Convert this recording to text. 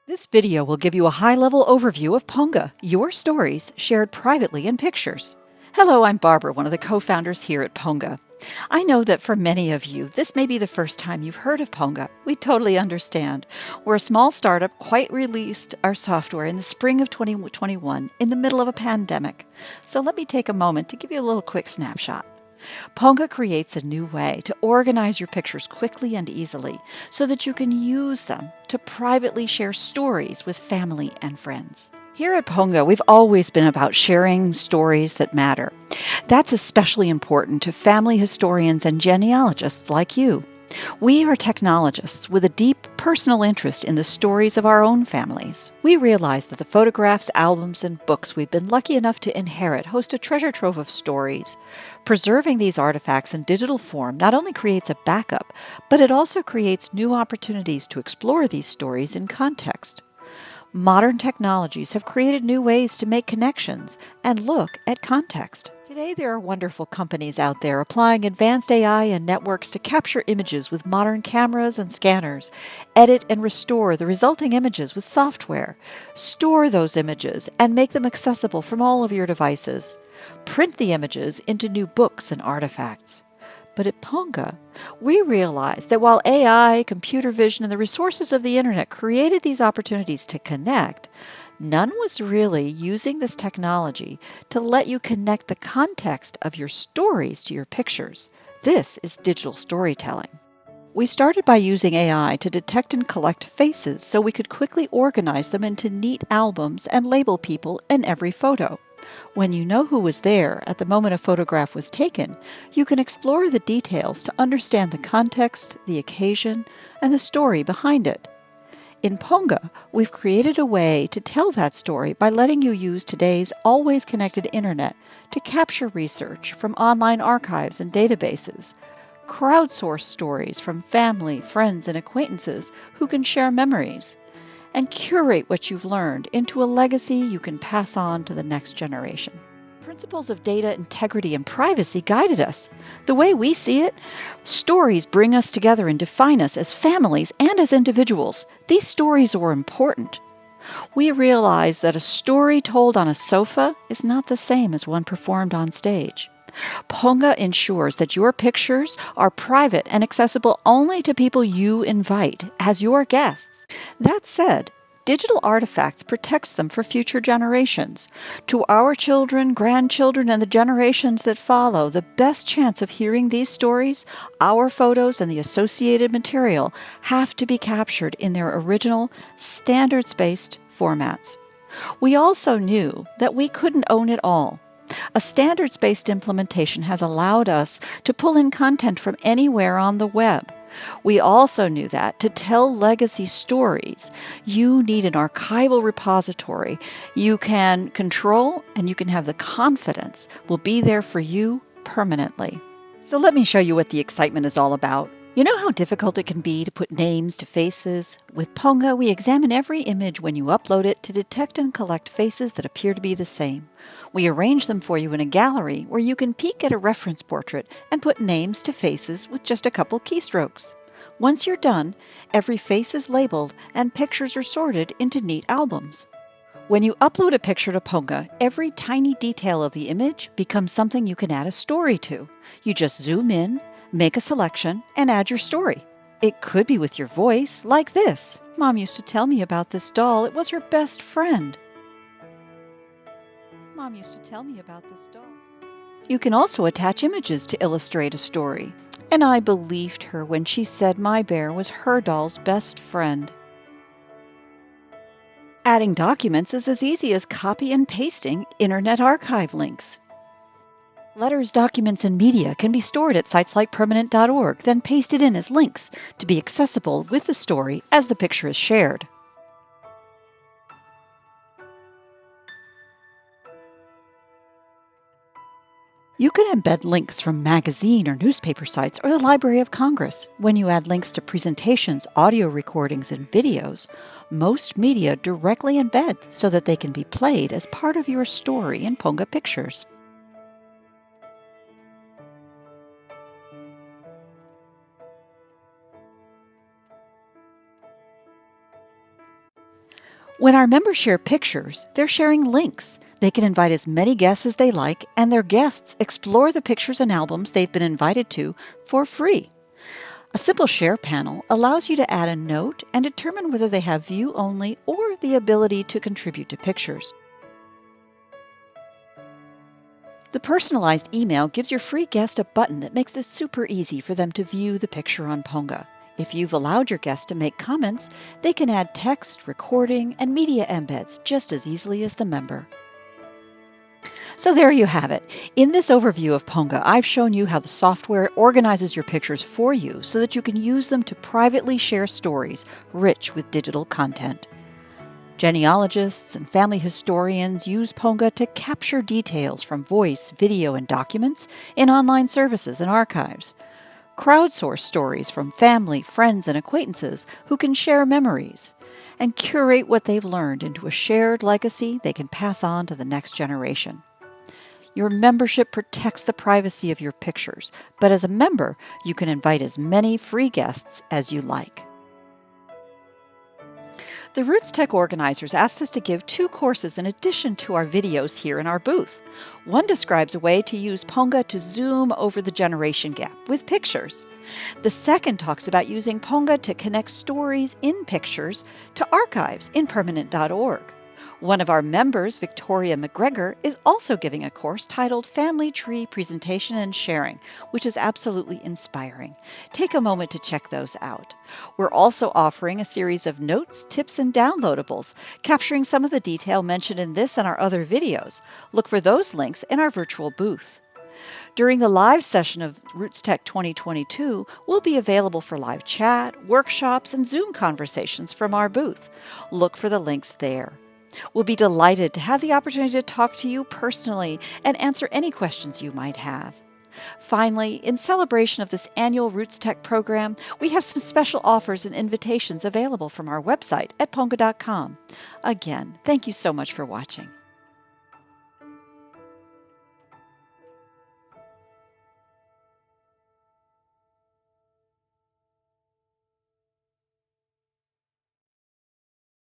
This video will give you a high-level overview of Ponga, your stories shared privately in pictures. Hello, I'm Barbara, one of the co-founders here at Ponga. I know that for many of you, this may be the first time you've heard of Ponga. We totally understand. We're a small startup, quite released our software in the spring of 2021 in the middle of a pandemic. So let me take a moment to give you a little quick snapshot. Ponga creates a new way to organize your pictures quickly and easily so that you can use them to privately share stories with family and friends. Here at Ponga, we've always been about sharing stories that matter. That's especially important to family historians and genealogists like you. We are technologists with a deep personal interest in the stories of our own families. We realize that the photographs, albums, and books we've been lucky enough to inherit host a treasure trove of stories. Preserving these artifacts in digital form not only creates a backup, but it also creates new opportunities to explore these stories in context. Modern technologies have created new ways to make connections and look at context. Today, there are wonderful companies out there applying advanced AI and networks to capture images with modern cameras and scanners, edit and restore the resulting images with software, store those images, and make them accessible from all of your devices. Print the images into new books and artifacts. But at Ponga, we realized that while AI, computer vision, and the resources of the internet created these opportunities to connect, none was really using this technology to let you connect the context of your stories to your pictures. This is digital storytelling. We started by using AI to detect and collect faces so we could quickly organize them into neat albums and label people in every photo. When you know who was there at the moment a photograph was taken, you can explore the details to understand the context, the occasion, and the story behind it. In Ponga, we've created a way to tell that story by letting you use today's always connected internet to capture research from online archives and databases, crowdsource stories from family, friends, and acquaintances who can share memories, and curate what you've learned into a legacy you can pass on to the next generation. Principles of data integrity and privacy guided us. The way we see it, stories bring us together and define us as families and as individuals. These stories are important. We realize that a story told on a sofa is not the same as one performed on stage. Ponga ensures that your pictures are private and accessible only to people you invite as your guests. That said, digital artifacts protects them for future generations. To our children, grandchildren, and the generations that follow, the best chance of hearing these stories, our photos, and the associated material have to be captured in their original, standards-based formats. We also knew that we couldn't own it all. A standards-based implementation has allowed us to pull in content from anywhere on the web. We also knew that to tell legacy stories, you need an archival repository you can control and you can have the confidence will be there for you permanently. So let me show you what the excitement is all about. You know how difficult it can be to put names to faces? With Ponga, we examine every image when you upload it to detect and collect faces that appear to be the same. We arrange them for you in a gallery where you can peek at a reference portrait and put names to faces with just a couple keystrokes. Once you're done, every face is labeled and pictures are sorted into neat albums. When you upload a picture to Ponga, every tiny detail of the image becomes something you can add a story to. You just zoom in, make a selection, and add your story. It could be with your voice, like this. Mom used to tell me about this doll. It was her best friend. Mom used to tell me about this doll. You can also attach images to illustrate a story. And I believed her when she said my bear was her doll's best friend. Adding documents is as easy as copy and pasting Internet Archive links. Letters, documents, and media can be stored at sites like permanent.org, then pasted in as links to be accessible with the story as the picture is shared. You can embed links from magazine or newspaper sites or the Library of Congress. When you add links to presentations, audio recordings, and videos, most media directly embed so that they can be played as part of your story in Ponga Pictures. When our members share pictures, they're sharing links. They can invite as many guests as they like, and their guests explore the pictures and albums they've been invited to for free. A simple share panel allows you to add a note and determine whether they have view only or the ability to contribute to pictures. The personalized email gives your free guest a button that makes it super easy for them to view the picture on Ponga. If you've allowed your guests to make comments, they can add text, recording, and media embeds just as easily as the member. So there you have it. In this overview of Ponga, I've shown you how the software organizes your pictures for you so that you can use them to privately share stories rich with digital content. Genealogists and family historians use Ponga to capture details from voice, video, and documents in online services and archives. Crowdsource stories from family, friends, and acquaintances who can share memories, and curate what they've learned into a shared legacy they can pass on to the next generation. Your membership protects the privacy of your pictures, but as a member, you can invite as many free guests as you like. The Roots Tech organizers asked us to give 2 courses in addition to our videos here in our booth. One describes a way to use Ponga to zoom over the generation gap with pictures. The second talks about using Ponga to connect stories in pictures to archives in permanent.org. One of our members, Victoria McGregor, is also giving a course titled Family Tree Presentation and Sharing, which is absolutely inspiring. Take a moment to check those out. We're also offering a series of notes, tips, and downloadables, capturing some of the detail mentioned in this and our other videos. Look for those links in our virtual booth. During the live session of Roots Tech 2022, we'll be available for live chat, workshops, and Zoom conversations from our booth. Look for the links there. We'll be delighted to have the opportunity to talk to you personally and answer any questions you might have. Finally, in celebration of this annual Roots Tech program, we have some special offers and invitations available from our website at ponga.com. Again, thank you so much for watching.